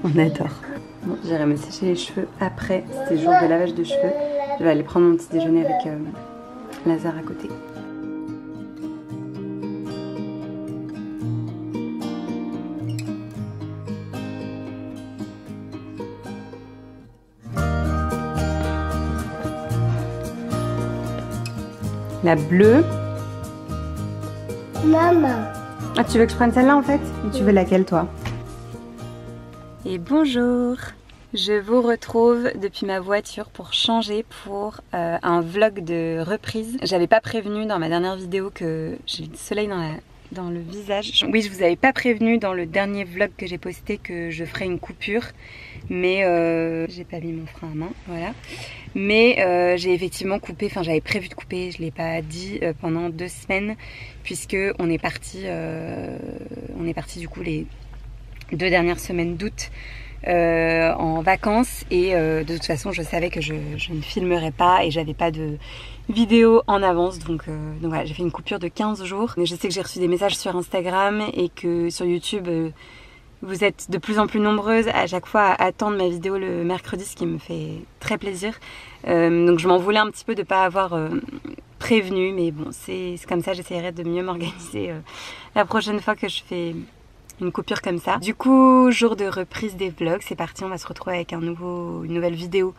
On adore. Bon, j'irai me sécher les cheveux après, c'était jour de lavage de cheveux. Je vais aller prendre mon petit déjeuner avec Lazare à côté. La bleue. Maman. Ah, tu veux que je prenne celle-là en fait? Ou tu veux laquelle toi? Et bonjour! Je vous retrouve depuis ma voiture pour changer pour un vlog de reprise. J'avais pas prévenu dans ma dernière vidéo que j'ai du soleil dans le visage. Oui, je vous avais pas prévenu dans le dernier vlog que j'ai posté que je ferais une coupure. Mais j'ai pas mis mon frein à main, voilà. Mais j'ai effectivement coupé, enfin j'avais prévu de couper, je l'ai pas dit pendant 2 semaines, puisque on est parti du coup les 2 dernières semaines d'août en vacances et de toute façon je savais que je ne filmerais pas et j'avais pas de vidéo en avance, donc voilà, j'ai fait une coupure de 15 jours. Mais je sais que j'ai reçu des messages sur Instagram et que sur YouTube vous êtes de plus en plus nombreuses à chaque fois à attendre ma vidéo le mercredi, ce qui me fait très plaisir. Donc je m'en voulais un petit peu de pas avoir prévenu, mais bon c'est comme ça, j'essaierai de mieux m'organiser la prochaine fois que je fais une coupure comme ça. Du coup, jour de reprise des vlogs, c'est parti, on va se retrouver avec une nouvelle vidéo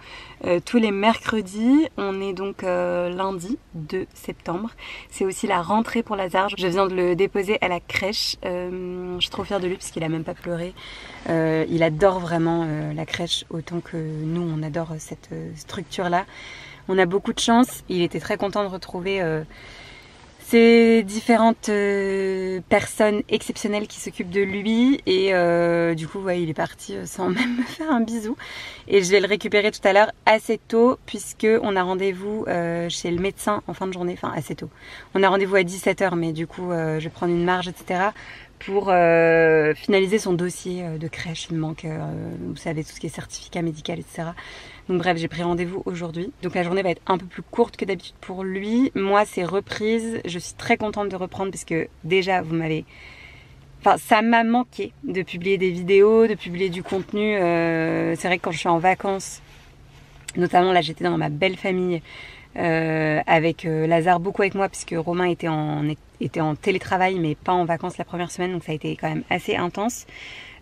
tous les mercredis. On est donc lundi 2 septembre. C'est aussi la rentrée pour Lazare. Je viens de le déposer à la crèche. Je suis trop fière de lui parce qu'il a même pas pleuré. Il adore vraiment la crèche autant que nous, on adore cette structure-là. On a beaucoup de chance. Il était très content de retrouver ces différentes personnes exceptionnelles qui s'occupent de lui et du coup ouais, il est parti sans même me faire un bisou et je vais le récupérer tout à l'heure assez tôt puisque on a rendez-vous chez le médecin en fin de journée, enfin assez tôt. On a rendez-vous à 17 h mais du coup je vais prendre une marge etc. pour finaliser son dossier de crèche. Il me manque, vous savez, tout ce qui est certificat médical etc. Donc bref, j'ai pris rendez-vous aujourd'hui. Donc la journée va être un peu plus courte que d'habitude pour lui. Moi, c'est reprise. Je suis très contente de reprendre parce que déjà, vous m'avez... Enfin, ça m'a manqué de publier des vidéos, de publier du contenu. C'est vrai que quand je suis en vacances, notamment là, j'étais dans ma belle famille avec Lazare, beaucoup avec moi puisque Romain était en télétravail mais pas en vacances la première semaine. Donc ça a été quand même assez intense.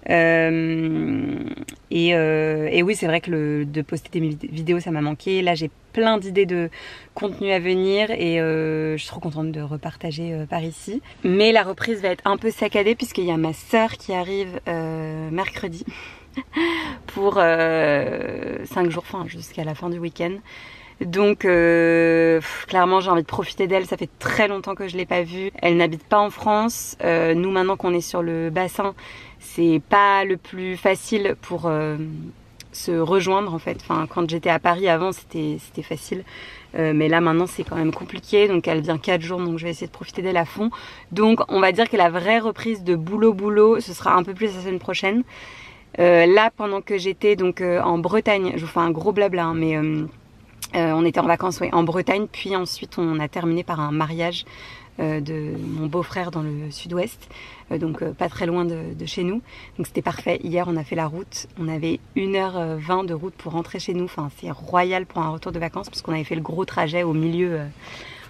Et oui, c'est vrai que de poster des vidéos ça m'a manqué. Là j'ai plein d'idées de contenu à venir et je suis trop contente de repartager par ici. Mais la reprise va être un peu saccadée puisqu'il y a ma sœur qui arrive mercredi pour 5 jours, enfin jusqu'à la fin du week-end. Donc clairement j'ai envie de profiter d'elle, ça fait très longtemps que je l'ai pas vue. Elle n'habite pas en France, nous maintenant qu'on est sur le bassin, c'est pas le plus facile pour se rejoindre en fait. Enfin, quand j'étais à Paris avant c'était facile, mais là maintenant c'est quand même compliqué. Donc elle vient 4 jours, donc je vais essayer de profiter d'elle à fond. Donc on va dire que la vraie reprise de boulot ce sera un peu plus la semaine prochaine. Là pendant que j'étais donc en Bretagne, je vous fais un gros blabla hein, mais on était en vacances en Bretagne, puis ensuite on a terminé par un mariage de mon beau-frère dans le sud-ouest, donc pas très loin de chez nous. Donc c'était parfait. Hier on a fait la route, on avait 1h20 de route pour rentrer chez nous. Enfin c'est royal pour un retour de vacances parce qu'on avait fait le gros trajet au milieu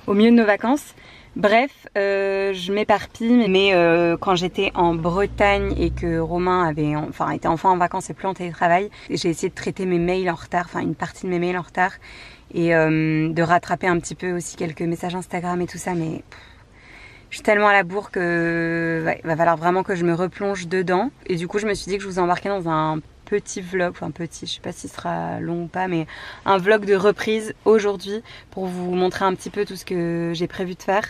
de nos vacances. Bref, je m'éparpille, mais quand j'étais en Bretagne et que Romain était enfin en vacances et plus en télétravail, j'ai essayé de traiter mes mails en retard, enfin une partie de mes mails en retard, et de rattraper un petit peu aussi quelques messages Instagram et tout ça, mais je suis tellement à la bourre que ouais, va falloir vraiment que je me replonge dedans. Et du coup je me suis dit que je vous embarquais dans un petit vlog, enfin petit, je sais pas s'il sera long ou pas, mais un vlog de reprise aujourd'hui pour vous montrer un petit peu tout ce que j'ai prévu de faire,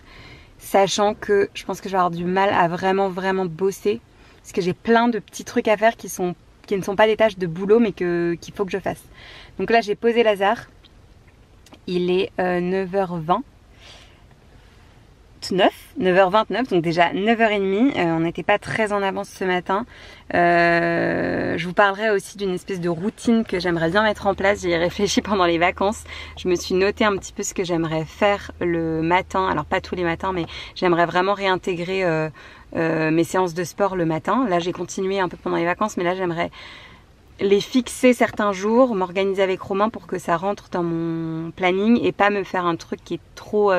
sachant que je pense que je vais avoir du mal à vraiment bosser parce que j'ai plein de petits trucs à faire qui ne sont pas des tâches de boulot mais qu'il faut que je fasse. Donc là j'ai posé Lazare, il est 9h20. 9h29, donc déjà 9h30, on n'était pas très en avance ce matin. Je vous parlerai aussi d'une espèce de routine que j'aimerais bien mettre en place. J'y ai réfléchi pendant les vacances. Je me suis noté un petit peu ce que j'aimerais faire le matin. Alors pas tous les matins, mais j'aimerais vraiment réintégrer mes séances de sport le matin. Là j'ai continué un peu pendant les vacances, mais là j'aimerais les fixer certains jours, m'organiser avec Romain pour que ça rentre dans mon planning et pas me faire un truc qui est trop...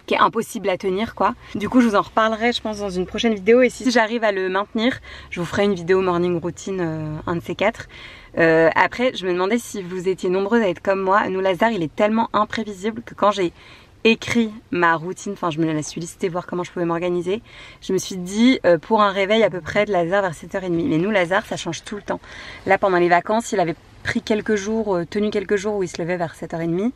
qui est impossible à tenir quoi. Du coup je vous en reparlerai je pense dans une prochaine vidéo, et si j'arrive à le maintenir, je vous ferai une vidéo morning routine, un de ces quatre. Après je me demandais si vous étiez nombreuses à être comme moi. Nous Lazare il est tellement imprévisible que quand j'ai écrit ma routine, enfin je me la suis listée voir comment je pouvais m'organiser, je me suis dit pour un réveil à peu près de Lazare vers 7h30. Mais nous Lazare ça change tout le temps. Là pendant les vacances il avait pris quelques jours, tenu quelques jours où il se levait vers 7h30.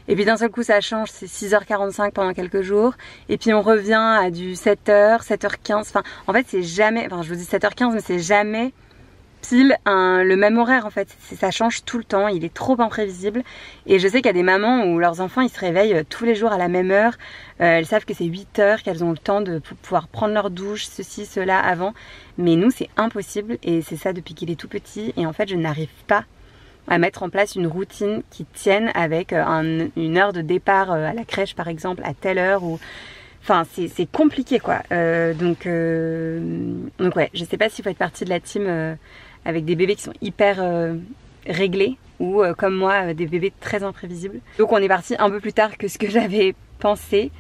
Et puis d'un seul coup ça change, c'est 6h45 pendant quelques jours. Et puis on revient à du 7h, 7h15. Enfin en fait c'est jamais, enfin je vous dis 7h15 mais c'est jamais pile le même horaire en fait. Ça change tout le temps, il est trop imprévisible. Et je sais qu'il y a des mamans où leurs enfants ils se réveillent tous les jours à la même heure. Elles savent que c'est 8h, qu'elles ont le temps de pouvoir prendre leur douche, ceci, cela avant. Mais nous c'est impossible et c'est ça depuis qu'il est tout petit. Et en fait je n'arrive pas à mettre en place une routine qui tienne avec une heure de départ à la crèche par exemple à telle heure ou... Enfin c'est compliqué quoi. Donc ouais, je sais pas s'il faut être partie de la team avec des bébés qui sont hyper réglés ou comme moi des bébés très imprévisibles. Donc on est parti un peu plus tard que ce que j'avais pensé.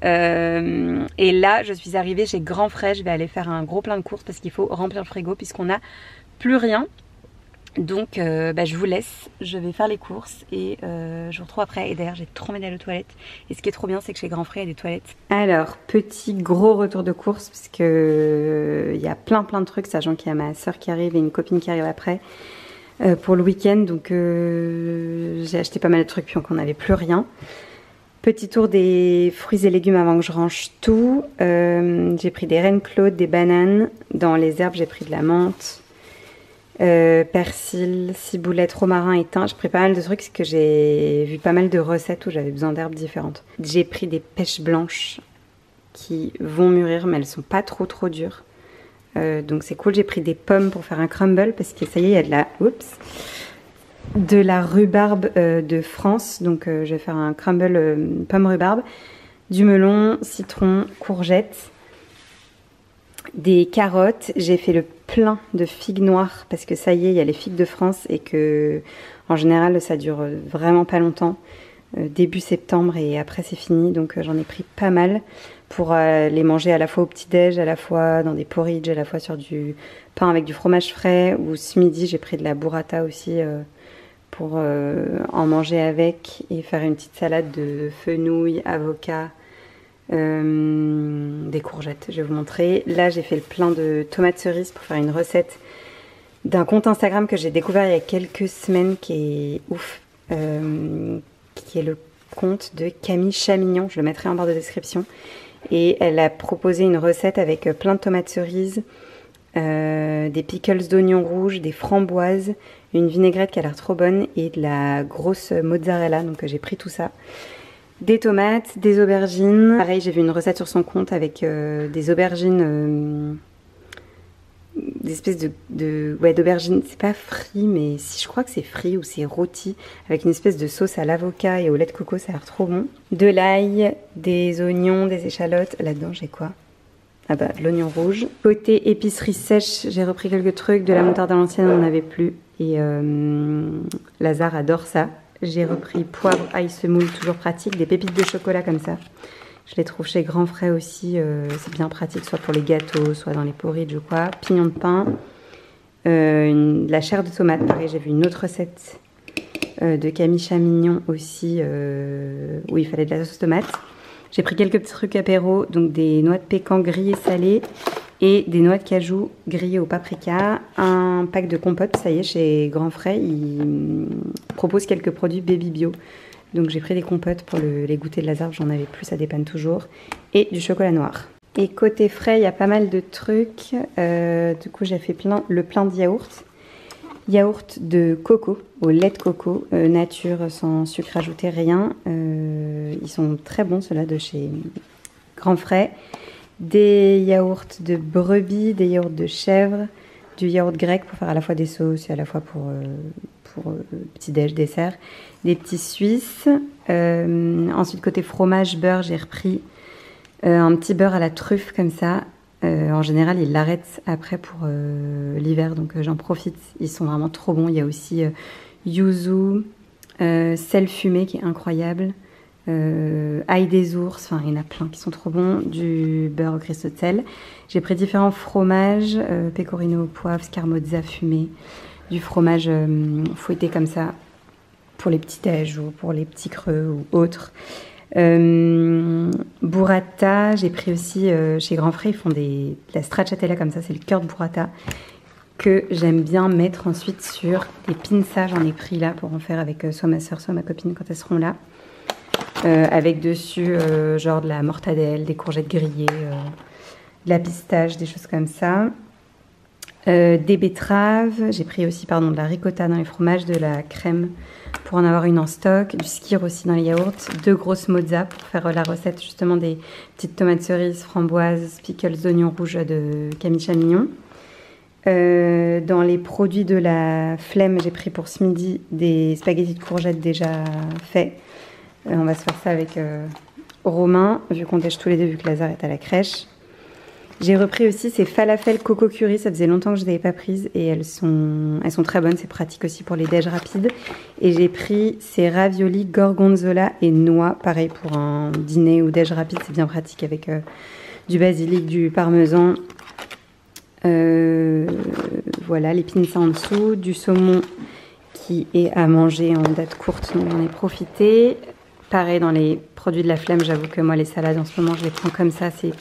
Et là je suis arrivée chez Grand Frais, je vais aller faire un gros plein de courses parce qu'il faut remplir le frigo puisqu'on n'a plus rien. Donc je vous laisse, je vais faire les courses et je vous retrouve après. Et d'ailleurs j'ai trop envie d'aller aux toilettes. Et ce qui est trop bien c'est que chez Grand Frais il y a des toilettes. Alors petit gros retour de course parce que il y a plein de trucs, sachant qu'il y a ma soeur qui arrive et une copine qui arrive après pour le week-end. Donc j'ai acheté pas mal de trucs puis qu'on n'avait plus rien. Petit tour des fruits et légumes avant que je range tout. J'ai pris des reines claudes, des bananes. Dans les herbes j'ai pris de la menthe. Persil, ciboulette, romarin et thym. J'ai pris pas mal de trucs parce que j'ai vu pas mal de recettes où j'avais besoin d'herbes différentes. J'ai pris des pêches blanches qui vont mûrir mais elles sont pas trop dures. Donc c'est cool. J'ai pris des pommes pour faire un crumble parce que ça y est, il y a de la rhubarbe de France. Donc je vais faire un crumble pomme rhubarbe. Du melon, citron, courgettes. Des carottes, j'ai fait le plein de figues noires parce que ça y est, il y a les figues de France et que en général ça dure vraiment pas longtemps, début septembre et après c'est fini, donc j'en ai pris pas mal pour les manger à la fois au petit-déj, à la fois dans des porridge, à la fois sur du pain avec du fromage frais, ou ce midi j'ai pris de la burrata aussi pour en manger avec et faire une petite salade de fenouil, avocat, des courgettes, je vais vous montrer. Là j'ai fait le plein de tomates cerises pour faire une recette d'un compte Instagram que j'ai découvert il y a quelques semaines qui est ouf, qui est le compte de Camille Chamignon, je le mettrai en barre de description. Et elle a proposé une recette avec plein de tomates cerises, des pickles d'oignons rouges, des framboises, une vinaigrette qui a l'air trop bonne et de la grosse mozzarella, donc j'ai pris tout ça. Des tomates, des aubergines. Pareil, j'ai vu une recette sur son compte avec des aubergines, des espèces d'aubergines, c'est pas frit, mais si, je crois que c'est frit ou c'est rôti, avec une espèce de sauce à l'avocat et au lait de coco, ça a l'air trop bon. De l'ail, des oignons, des échalotes. Là-dedans, j'ai quoi? Ah bah, de l'oignon rouge. Côté épicerie sèche, j'ai repris quelques trucs. De la moutarde à l'ancienne, on n'en avait plus. Et Lazare adore ça. J'ai repris poivre, ail, semoule, toujours pratique. Des pépites de chocolat comme ça. Je les trouve chez Grand Frais aussi. C'est bien pratique, soit pour les gâteaux, soit dans les porridge ou quoi. Pignon de pain. De la chair de tomate. Pareil, j'ai vu une autre recette de Camille Chamignon aussi. Où il fallait de la sauce tomate. J'ai pris quelques petits trucs apéro. Donc des noix de pécan grillées salées. Et des noix de cajou grillées au paprika, un pack de compote, ça y est, chez Grand Frais, ils proposent quelques produits baby bio. Donc j'ai pris des compotes pour les goûters de Lazare, j'en avais plus, ça dépanne toujours, et du chocolat noir. Et côté frais, il y a pas mal de trucs, du coup j'ai fait le plein de yaourts. Yaourt de coco, au lait de coco, nature, sans sucre ajouté, rien. Ils sont très bons ceux-là de chez Grand Frais. Des yaourts de brebis, des yaourts de chèvre, du yaourt grec pour faire à la fois des sauces et à la fois pour petit-déj, dessert. Des petits suisses. Ensuite, côté fromage, beurre, j'ai repris Un petit beurre à la truffe comme ça. En général, ils l'arrêtent après pour l'hiver, donc j'en profite. Ils sont vraiment trop bons. Il y a aussi yuzu, sel fumé qui est incroyable, ail des ours, enfin il y en a plein qui sont trop bons, du beurre au cristaux de sel. J'ai pris différents fromages, pecorino au poivre, scamorza fumé, du fromage fouetté comme ça pour les petits déj ou pour les petits creux ou autres. Burrata, j'ai pris aussi chez Grand Frais, ils font de la stracciatella comme ça, c'est le cœur de burrata que j'aime bien mettre ensuite sur des pinças. J'en ai pris là pour en faire avec soit ma soeur soit ma copine quand elles seront là, avec dessus genre de la mortadelle, des courgettes grillées, de la pistache, des choses comme ça, des betteraves. J'ai pris aussi de la ricotta dans les fromages, de la crème pour en avoir une en stock, du skyr aussi dans les yaourts, 2 grosses mozza pour faire la recette justement des petites tomates cerises, framboises, pickles d'oignons rouges de Camille Chamignon. Dans les produits de la flemme, j'ai pris pour ce midi des spaghettis de courgettes déjà faits. On va se faire ça avec Romain, vu qu'on déj tous les deux, vu que Lazare est à la crèche. J'ai repris aussi ces falafels coco curry, ça faisait longtemps que je ne les avais pas prises et elles sont très bonnes, c'est pratique aussi pour les déj rapides. Et j'ai pris ces raviolis gorgonzola et noix, pareil pour un dîner ou déj rapide, c'est bien pratique avec du basilic, du parmesan. Voilà, les pinces en dessous, du saumon qui est à manger en date courte, donc j'en ai profité. Pareil dans les produits de la flemme, j'avoue que moi les salades en ce moment je les prends comme ça, c'est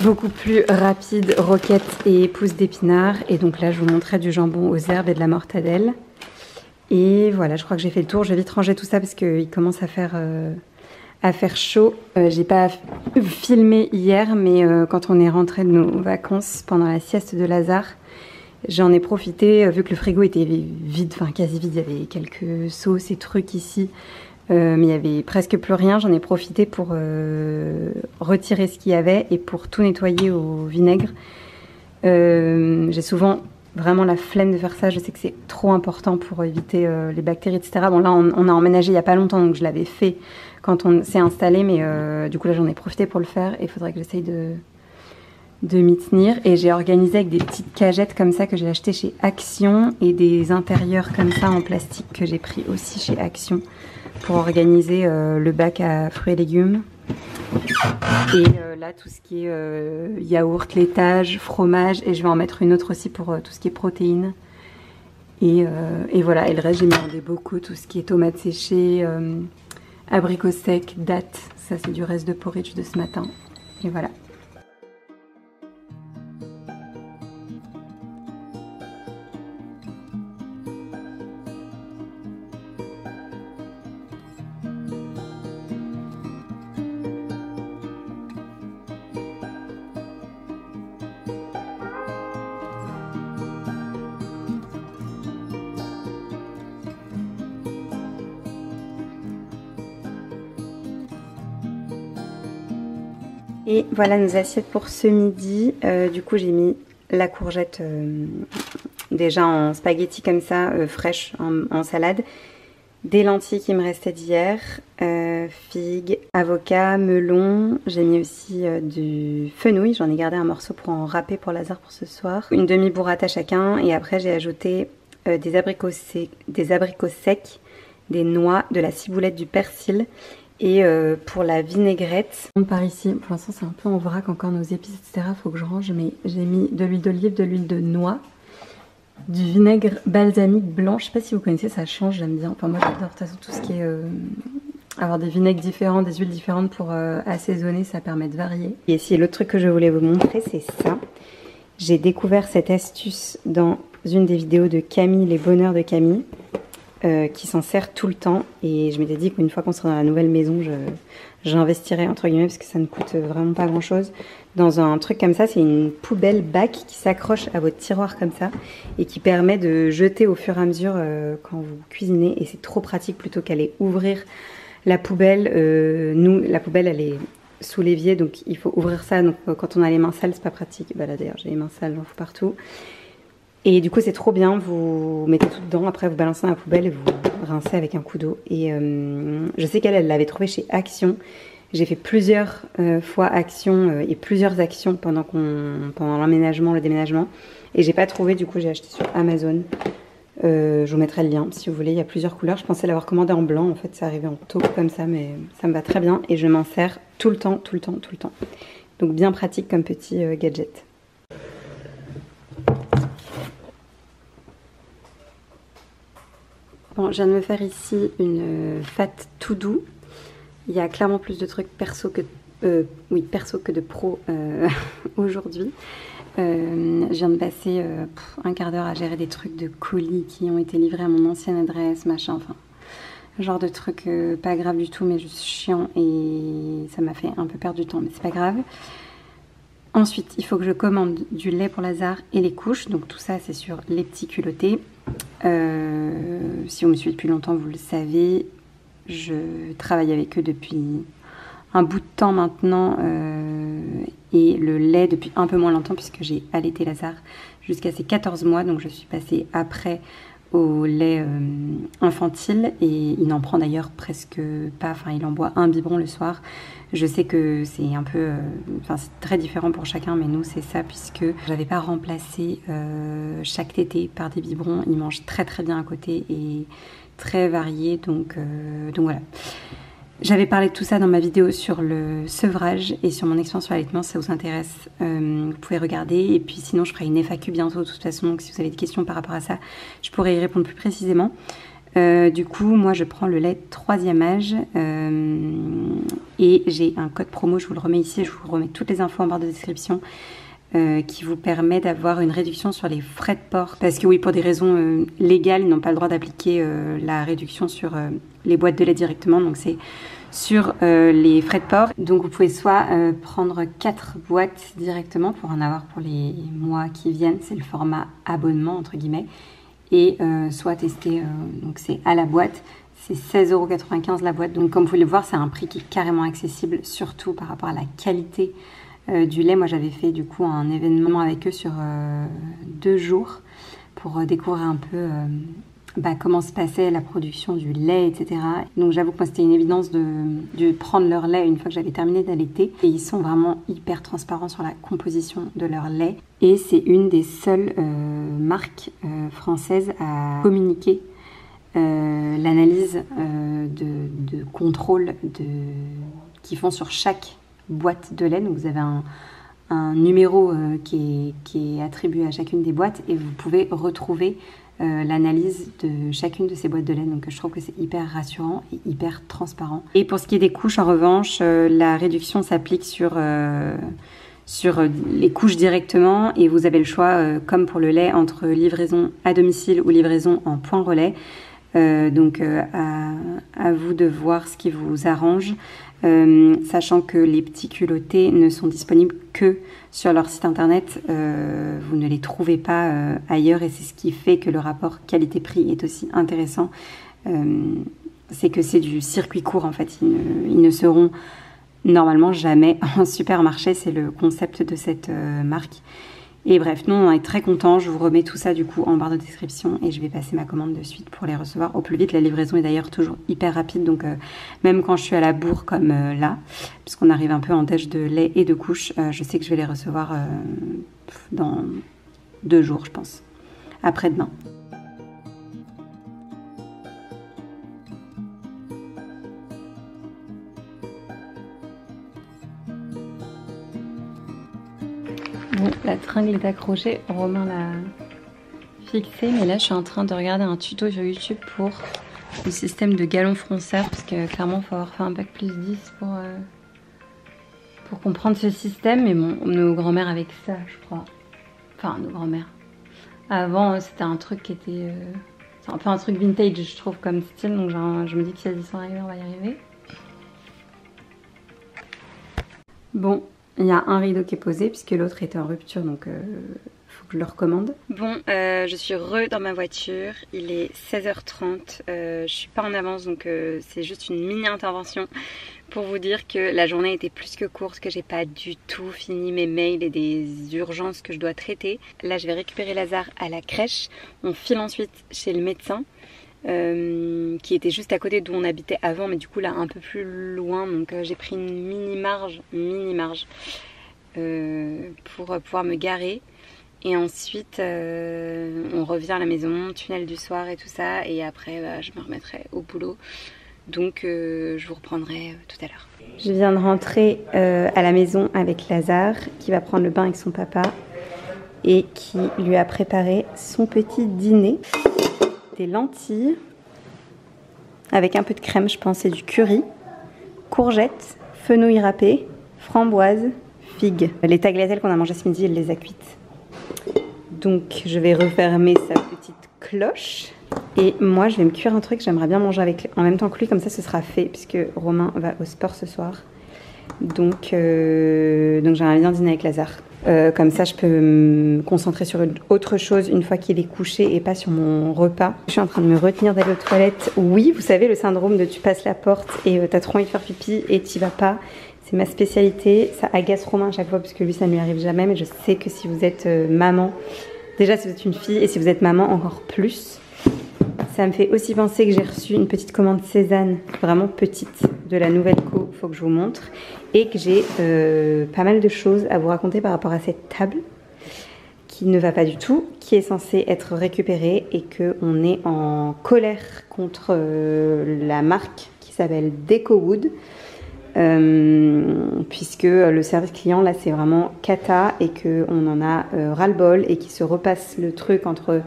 beaucoup plus rapide, roquette et pousse d'épinards. Et donc là je vous montrais du jambon aux herbes et de la mortadelle. Et voilà, je crois que j'ai fait le tour, je vais vite ranger tout ça parce qu'il commence à faire chaud. J'ai pas filmé hier, mais quand on est rentré de nos vacances pendant la sieste de Lazare, j'en ai profité, vu que le frigo était vide, enfin quasi vide, il y avait quelques sauces et trucs ici, mais il y avait presque plus rien. J'en ai profité pour retirer ce qu'il y avait et pour tout nettoyer au vinaigre. J'ai souvent vraiment la flemme de faire ça, je sais que c'est trop important pour éviter les bactéries, etc. Bon là on a emménagé il n'y a pas longtemps, donc je l'avais fait quand on s'est installé, mais du coup là j'en ai profité pour le faire et il faudrait que j'essaye de m'y tenir. Et j'ai organisé avec des petites cagettes comme ça que j'ai achetées chez Action et des intérieurs comme ça en plastique que j'ai pris aussi chez Action pour organiser le bac à fruits et légumes. Et là tout ce qui est yaourt, laitage, fromage, et je vais en mettre une autre aussi pour tout ce qui est protéines. Et voilà, et le reste j'ai mis en des bocaux, tout ce qui est tomates séchées, abricots secs, dattes, ça c'est du reste de porridge de ce matin. Et voilà. Et voilà nos assiettes pour ce midi. Du coup j'ai mis la courgette déjà en spaghetti comme ça, fraîche en salade. Des lentilles qui me restaient d'hier, figues, avocats, melons. J'ai mis aussi du fenouil, j'en ai gardé un morceau pour en râper pour Lazare pour ce soir. Une demi-burrata chacun, et après j'ai ajouté des abricots secs, des noix, de la ciboulette, du persil. Et pour la vinaigrette, par ici, pour l'instant c'est un peu en vrac encore nos épices, etc. Faut que je range, mais j'ai mis de l'huile d'olive, de l'huile de noix, du vinaigre balsamique blanc. Je sais pas si vous connaissez, ça change, j'aime bien. Enfin moi j'adore tout ce qui est avoir des vinaigres différents, des huiles différentes pour assaisonner, ça permet de varier. Et ici l'autre truc que je voulais vous montrer, c'est ça. J'ai découvert cette astuce dans une des vidéos de Camille, les bonheurs de Camille. Qui s'en sert tout le temps, et je m'étais dit qu'une fois qu'on sera dans la nouvelle maison j'investirais entre guillemets parce que ça ne coûte vraiment pas grand chose dans un truc comme ça. C'est une poubelle bac qui s'accroche à votre tiroir comme ça et qui permet de jeter au fur et à mesure quand vous cuisinez, et c'est trop pratique plutôt qu'aller ouvrir la poubelle. Nous la poubelle elle est sous l'évier, donc il faut ouvrir ça, donc quand on a les mains sales c'est pas pratique. Bah là d'ailleurs j'ai les mains sales, j'en fous partout. Et du coup c'est trop bien, vous mettez tout dedans, après vous balancez dans la poubelle et vous rincez avec un coup d'eau. Et je sais qu'elle l'avait trouvé chez Action, J'ai fait plusieurs fois actions et plusieurs actions pendant l'emménagement, le déménagement. Et j'ai pas trouvé, du coup j'ai acheté sur Amazon. Je vous mettrai le lien si vous voulez, il y a plusieurs couleurs. Je pensais l'avoir commandé en blanc, en fait c'est arrivé en taupe comme ça, mais ça me va très bien. Et je m'en sers tout le temps. Donc bien pratique comme petit gadget. Bon, je viens de me faire ici une fat to do. Il y a clairement plus de trucs perso que de pro aujourd'hui. Je viens de passer un quart d'heure à gérer des trucs de colis qui ont été livrés à mon ancienne adresse, machin, enfin, genre de trucs pas grave du tout, mais juste chiant et ça m'a fait un peu perdre du temps, mais c'est pas grave. Ensuite, il faut que je commande du lait pour Lazare et les couches, donc tout ça c'est sur Les Petits Culottés. Si vous me suivez depuis longtemps, vous le savez, je travaille avec eux depuis un bout de temps maintenant et le lait depuis un peu moins longtemps puisque j'ai allaité Lazare jusqu'à ses 14 mois, donc je suis passée après au lait infantile et il n'en prend d'ailleurs presque pas, enfin il en boit un biberon le soir. Je sais que c'est un peu, c'est très différent pour chacun, mais nous c'est ça puisque j'avais pas remplacé chaque tétée par des biberons. Il mange très très bien à côté et très varié, donc voilà. J'avais parlé de tout ça dans ma vidéo sur le sevrage et sur mon expérience sur l'allaitement, si ça vous intéresse, vous pouvez regarder. Et puis sinon, je ferai une FAQ bientôt de toute façon, donc si vous avez des questions par rapport à ça, je pourrai y répondre plus précisément. Du coup, moi je prends le lait 3e âge et j'ai un code promo, je vous le remets ici, je vous remets toutes les infos en barre de description. Qui vous permet d'avoir une réduction sur les frais de port. Parce que oui, pour des raisons légales, ils n'ont pas le droit d'appliquer la réduction sur les boîtes de lait directement. Donc c'est sur les frais de port. Donc vous pouvez soit prendre 4 boîtes directement pour en avoir pour les mois qui viennent. C'est le format abonnement entre guillemets. Et soit tester, donc c'est à la boîte. C'est 16,95 € la boîte. Donc comme vous pouvez le voir, c'est un prix qui est carrément accessible, surtout par rapport à la qualité du lait. Moi j'avais fait du coup un événement avec eux sur 2 jours pour découvrir un peu comment se passait la production du lait, etc. Donc j'avoue que moi c'était une évidence de prendre leur lait une fois que j'avais terminé d'allaiter. Et ils sont vraiment hyper transparents sur la composition de leur lait. Et c'est une des seules marques françaises à communiquer l'analyse de contrôle qu'ils font sur chaque boîte de lait. Donc vous avez un numéro qui est attribué à chacune des boîtes et vous pouvez retrouver l'analyse de chacune de ces boîtes de lait. Donc je trouve que c'est hyper rassurant et hyper transparent. Et pour ce qui est des couches, en revanche, la réduction s'applique sur les couches directement et vous avez le choix, comme pour le lait, entre livraison à domicile ou livraison en point relais. Donc à vous de voir ce qui vous arrange. Sachant que les petits culottés ne sont disponibles que sur leur site internet, vous ne les trouvez pas ailleurs et c'est ce qui fait que le rapport qualité-prix est aussi intéressant. C'est que c'est du circuit court en fait, ils ne seront normalement jamais en supermarché, c'est le concept de cette marque. Et bref, nous on est très contents, je vous remets tout ça du coup en barre de description et je vais passer ma commande de suite pour les recevoir au plus vite. La livraison est d'ailleurs toujours hyper rapide, donc même quand je suis à la bourre comme là, puisqu'on arrive un peu en dèche de lait et de couches, je sais que je vais les recevoir dans 2 jours je pense, après-demain. Bon, la tringle est accrochée, Romain l'a fixée, mais là je suis en train de regarder un tuto sur YouTube pour le système de galon fronceur, parce que clairement il faut avoir fait un bac plus 10 pour comprendre ce système, mais bon, nos grands-mères avec ça je crois, enfin nos grands-mères. Avant c'était un truc qui était, c'est un peu un truc vintage je trouve comme style, donc je me dis que si elles y sont arrivées on va y arriver. Bon. Il y a un rideau qui est posé puisque l'autre était en rupture, donc faut que je le recommande. Bon, je suis dans ma voiture, il est 16h30, je suis pas en avance donc c'est juste une mini intervention pour vous dire que la journée était plus que courte, que j'ai pas du tout fini mes mails et des urgences que je dois traiter. Là je vais récupérer Lazare à la crèche, on file ensuite chez le médecin. qui était juste à côté d'où on habitait avant, mais du coup là un peu plus loin. Donc j'ai pris une mini marge pour pouvoir me garer. Et ensuite on revient à la maison, tunnel du soir et tout ça, et après je me remettrai au boulot. Donc je vous reprendrai tout à l'heure. Je viens de rentrer à la maison avec Lazare qui va prendre le bain avec son papa et qui lui a préparé son petit dîner. Des lentilles avec un peu de crème, je pense, et du curry, courgettes, fenouil râpé, framboises, figues. Les tagliatelles qu'on a mangées ce midi, elle les a cuites. Donc je vais refermer sa petite cloche. Et moi je vais me cuire un truc, j'aimerais bien manger avec en même temps que lui, comme ça ce sera fait, puisque Romain va au sport ce soir. Donc j'aimerais bien dîner avec Lazare. Comme ça je peux me concentrer sur autre chose une fois qu'il est couché et pas sur mon repas. Je suis en train de me retenir d'aller aux toilettes. Oui, vous savez, le syndrome de tu passes la porte et t'as trop envie de faire pipi et t'y vas pas. C'est ma spécialité. Ça agace Romain à chaque fois parce que lui ça ne lui arrive jamais. Mais je sais que si vous êtes maman, déjà si vous êtes une fille et si vous êtes maman encore plus. Ça me fait aussi penser que j'ai reçu une petite commande Cézanne, vraiment petite, de la nouvelle co, faut que je vous montre. Et que j'ai pas mal de choses à vous raconter par rapport à cette table, qui ne va pas du tout, qui est censée être récupérée et qu'on est en colère contre la marque qui s'appelle Decowood. Puisque le service client là c'est vraiment cata et qu'on en a ras-le-bol et qui se repasse le truc entre...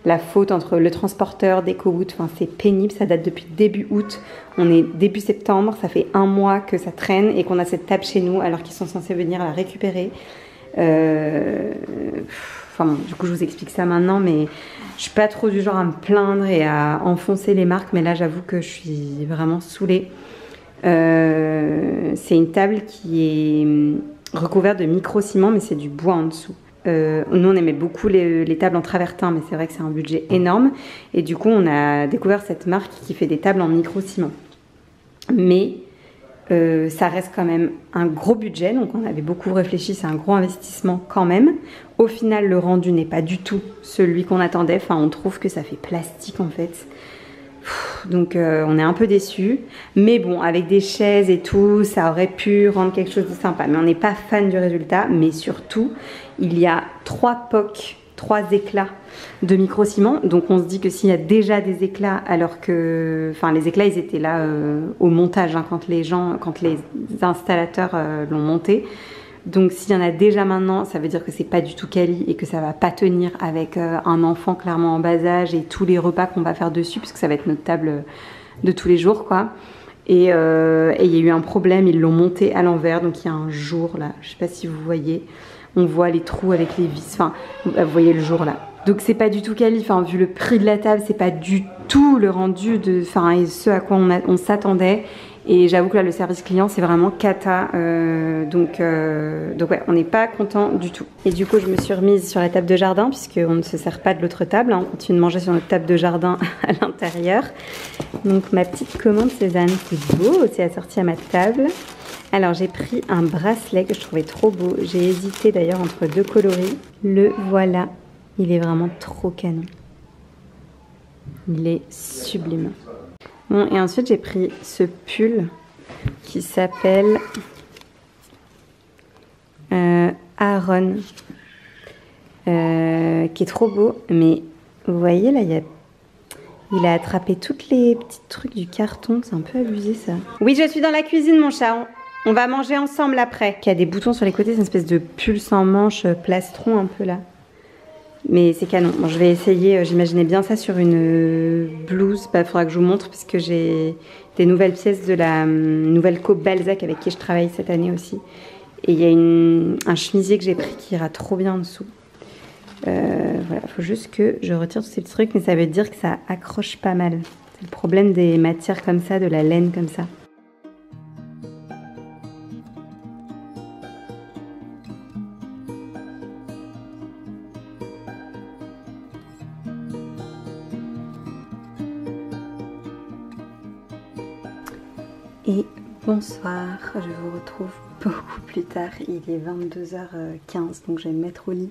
La faute entre le transporteur, Decowood, enfin c'est pénible, ça date depuis début août, on est début septembre, ça fait 1 mois que ça traîne et qu'on a cette table chez nous alors qu'ils sont censés venir la récupérer. Enfin bon, du coup je vous explique ça maintenant, mais je suis pas trop du genre à me plaindre et à enfoncer les marques, mais là j'avoue que je suis vraiment saoulée. C'est une table qui est recouverte de micro-ciment, mais c'est du bois en dessous. Nous on aimait beaucoup les tables en travertin, mais c'est vrai que c'est un budget énorme et du coup on a découvert cette marque qui fait des tables en micro-ciment, mais ça reste quand même un gros budget, donc on avait beaucoup réfléchi, c'est un gros investissement quand même. Au final le rendu n'est pas du tout celui qu'on attendait, enfin on trouve que ça fait plastique en fait. Donc on est un peu déçus, mais bon, avec des chaises et tout, ça aurait pu rendre quelque chose de sympa. Mais on n'est pas fan du résultat, mais surtout, il y a 3 POC, 3 éclats de micro-ciment. Donc on se dit que s'il y a déjà des éclats, alors que... Enfin, les éclats, ils étaient là au montage, hein, quand les installateurs l'ont monté. Donc s'il y en a déjà maintenant, ça veut dire que c'est pas du tout quali et que ça va pas tenir avec un enfant clairement en bas âge et tous les repas qu'on va faire dessus, puisque ça va être notre table de tous les jours quoi. Et il y a eu un problème, ils l'ont monté à l'envers, donc il y a un jour là, je sais pas si vous voyez, on voit les trous avec les vis, enfin vous voyez le jour là. Donc c'est pas du tout quali, enfin vu le prix de la table, c'est pas du tout le rendu de, enfin et ce à quoi on s'attendait. Et j'avoue que là, le service client, c'est vraiment cata. Donc ouais, on n'est pas content du tout. Et du coup, je me suis remise sur la table de jardin, puisqu'on ne se sert pas de l'autre table. Hein, on continue de manger sur notre table de jardin à l'intérieur. Donc ma petite commande Cézanne, c'est beau, c'est assorti à ma table. Alors j'ai pris un bracelet que je trouvais trop beau. J'ai hésité d'ailleurs entre 2 coloris. Le voilà, il est vraiment trop canon. Il est sublime. Bon, et ensuite j'ai pris ce pull qui s'appelle Aaron, qui est trop beau, mais vous voyez là, il a attrapé toutes les petits trucs du carton, c'est un peu abusé ça. Oui, je suis dans la cuisine mon chat, on va manger ensemble après. Il y a des boutons sur les côtés, c'est une espèce de pull sans manche plastron un peu là. Mais c'est canon. Bon, je vais essayer, j'imaginais bien ça sur une blouse. Bah, faudra que je vous montre puisque j'ai des nouvelles pièces de la nouvelle co Balzac avec qui je travaille cette année aussi. Et il y a un chemisier que j'ai pris qui ira trop bien en dessous. Voilà, faut juste que je retire tous ces petits trucs, mais ça veut dire que ça accroche pas mal. C'est le problème des matières comme ça, de la laine comme ça. Et bonsoir, je vous retrouve beaucoup plus tard, il est 22h15, donc je vais me mettre au lit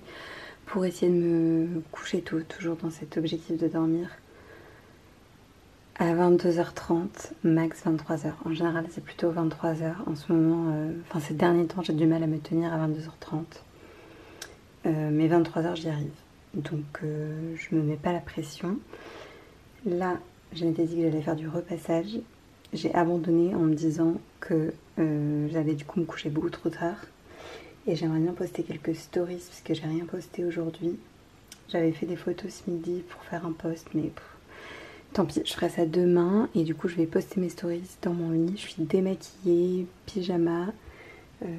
pour essayer de me coucher tôt, toujours dans cet objectif de dormir. à 22h30, max 23h. En général, c'est plutôt 23h. En ce moment, enfin ces derniers temps, j'ai du mal à me tenir à 22h30. Mais 23h, j'y arrive. Donc, je me mets pas la pression. Là, je m'étais dit que j'allais faire du repassage. J'ai abandonné en me disant que j'allais du coup me coucher beaucoup trop tard. Et j'aimerais bien poster quelques stories parce que j'ai rien posté aujourd'hui. J'avais fait des photos ce midi pour faire un post, mais tant pis, je ferai ça demain. Et du coup, je vais poster mes stories dans mon lit. Je suis démaquillée, pyjama,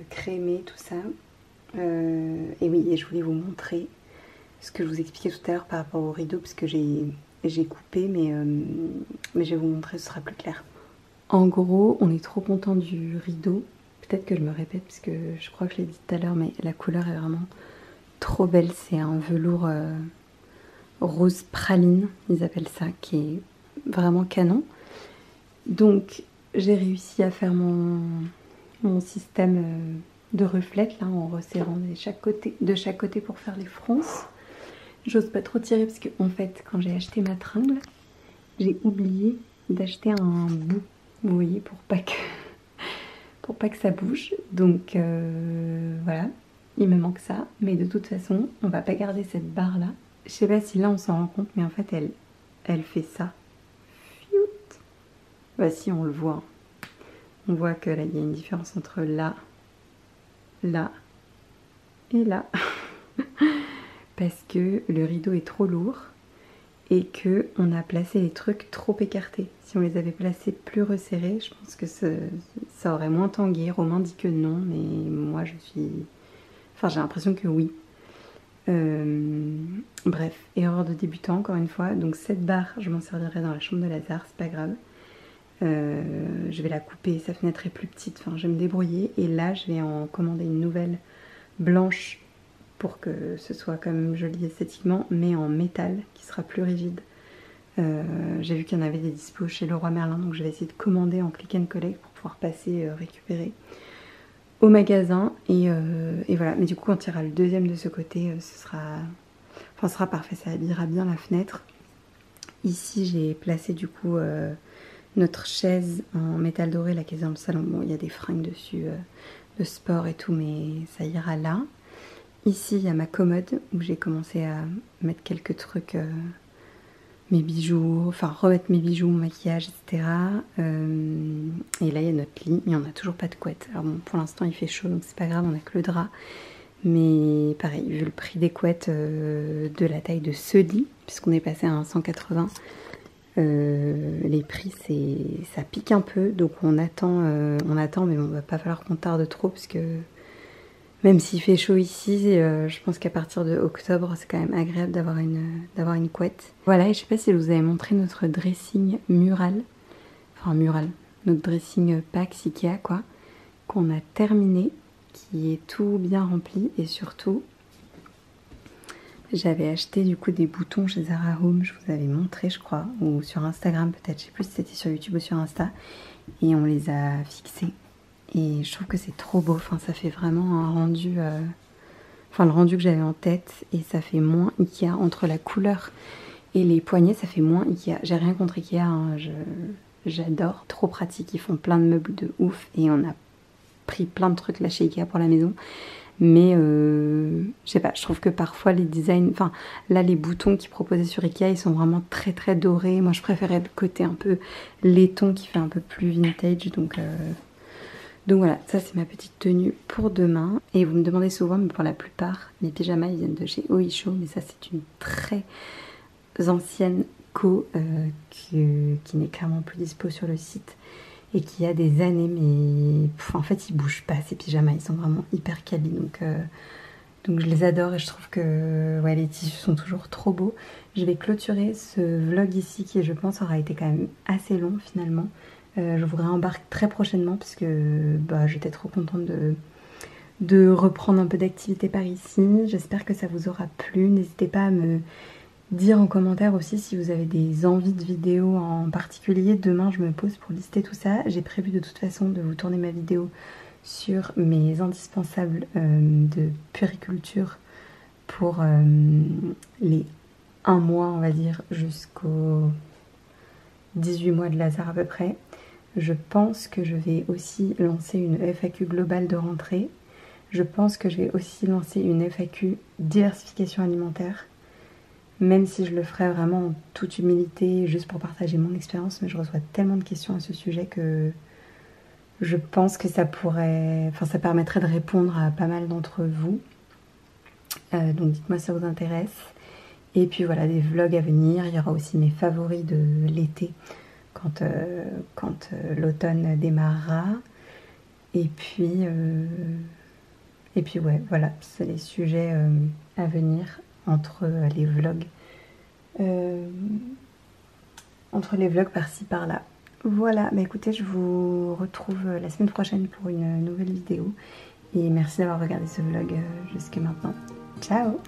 crémée, tout ça. Et oui, et je voulais vous montrer ce que je vous expliquais tout à l'heure par rapport au rideau, parce que j'ai coupé, mais je vais vous montrer, ce sera plus clair. En gros, on est trop content du rideau. Peut-être que je me répète, parce que je crois que je l'ai dit tout à l'heure, mais la couleur est vraiment trop belle. C'est un velours rose praline, ils appellent ça, qui est vraiment canon. Donc, j'ai réussi à faire mon système de reflets, là, en resserrant de chaque côté pour faire les fronces. J'ose pas trop tirer, parce que en fait, quand j'ai acheté ma tringle, j'ai oublié d'acheter un bout, vous voyez, pour pas que ça bouge. Donc voilà, il me manque ça, mais de toute façon on va pas garder cette barre là. Je sais pas si là on s'en rend compte, mais en fait elle fait ça. Fiout. Bah si, on le voit. On voit que là il y a une différence entre là et là. Parce que le rideau est trop lourd et que on a placé les trucs trop écartés. Si on les avait placés plus resserrés, je pense que ça aurait moins tangué. Romain dit que non, mais moi je suis... Enfin, j'ai l'impression que oui. Bref, erreur de débutant encore une fois. Donc cette barre, je m'en servirai dans la chambre de Lazare, c'est pas grave. Je vais la couper, sa fenêtre est plus petite, enfin je vais me débrouiller. Et là, je vais en commander une nouvelle blanche pour que ce soit quand même joli esthétiquement, mais en métal, qui sera plus rigide. J'ai vu qu'il y en avait des dispos chez Leroy Merlin, donc je vais essayer de commander en click and collect pour pouvoir passer récupérer au magasin. Et voilà, mais du coup quand il y aura le deuxième de ce côté, ce sera parfait, ça habillera bien la fenêtre. Ici j'ai placé du coup notre chaise en métal doré, la qui est dans le salon. Bon, il y a des fringues dessus de sport et tout, mais ça ira là. Ici, il y a ma commode où j'ai commencé à mettre quelques trucs, mes bijoux, enfin remettre mes bijoux, mon maquillage, etc. Et là, il y a notre lit, mais on n'a toujours pas de couette. Alors bon, pour l'instant, il fait chaud, donc c'est pas grave, on a que le drap. Mais pareil, vu le prix des couettes de la taille de ce lit, puisqu'on est passé à un 180, les prix, ça pique un peu. Donc on attend, mais bon, va pas falloir qu'on tarde trop, parce que... Même s'il fait chaud ici, je pense qu'à partir de octobre, c'est quand même agréable d'avoir une couette. Voilà, et je sais pas si je vous avais montré notre dressing mural. Enfin, mural. Notre dressing Pax Ikea, quoi. Qu'on a terminé, qui est tout bien rempli. Et surtout, j'avais acheté du coup des boutons chez Zara Home. Je vous avais montré, je crois. Ou sur Instagram, peut-être. Je sais plus si c'était sur YouTube ou sur Insta. Et on les a fixés. Et je trouve que c'est trop beau, enfin ça fait vraiment un rendu, enfin le rendu que j'avais en tête, et ça fait moins Ikea, entre la couleur et les poignets, ça fait moins Ikea. J'ai rien contre Ikea, hein, j'adore, trop pratique, ils font plein de meubles de ouf, et on a pris plein de trucs là chez Ikea pour la maison. Mais je sais pas, je trouve que parfois les designs, enfin là les boutons qu'ils proposaient sur Ikea, ils sont vraiment très très dorés. Moi je préférais le côté un peu laiton qui fait un peu plus vintage, donc voilà, ça c'est ma petite tenue pour demain. Et vous me demandez souvent, mais pour la plupart, mes pyjamas ils viennent de chez Oisho. Mais ça c'est une très ancienne qui n'est clairement plus dispo sur le site. Et qui a des années, mais en fait ils bougent pas ces pyjamas. Ils sont vraiment hyper quali. Donc je les adore et je trouve que ouais, les tissus sont toujours trop beaux. Je vais clôturer ce vlog ici qui je pense aura été quand même assez long finalement. Je vous réembarque très prochainement puisque j'étais trop contente de reprendre un peu d'activité par ici. J'espère que ça vous aura plu. N'hésitez pas à me dire en commentaire aussi si vous avez des envies de vidéos en particulier. Demain je me pose pour lister tout ça. J'ai prévu de toute façon de vous tourner ma vidéo sur mes indispensables de puériculture pour les 1 mois on va dire jusqu'au 18 mois de Lazare à peu près. Je pense que je vais aussi lancer une FAQ globale de rentrée. Je pense que je vais aussi lancer une FAQ diversification alimentaire. Même si je le ferai vraiment en toute humilité, juste pour partager mon expérience, mais je reçois tellement de questions à ce sujet que je pense que ça pourrait, enfin ça permettrait de répondre à pas mal d'entre vous. Donc dites-moi si ça vous intéresse. Et puis voilà, des vlogs à venir. Il y aura aussi mes favoris de l'été quand l'automne démarrera. Et puis ouais, voilà, c'est les sujets à venir entre les vlogs. Entre les vlogs par-ci par-là. Voilà, bah écoutez, je vous retrouve la semaine prochaine pour une nouvelle vidéo. Et merci d'avoir regardé ce vlog jusque maintenant. Ciao!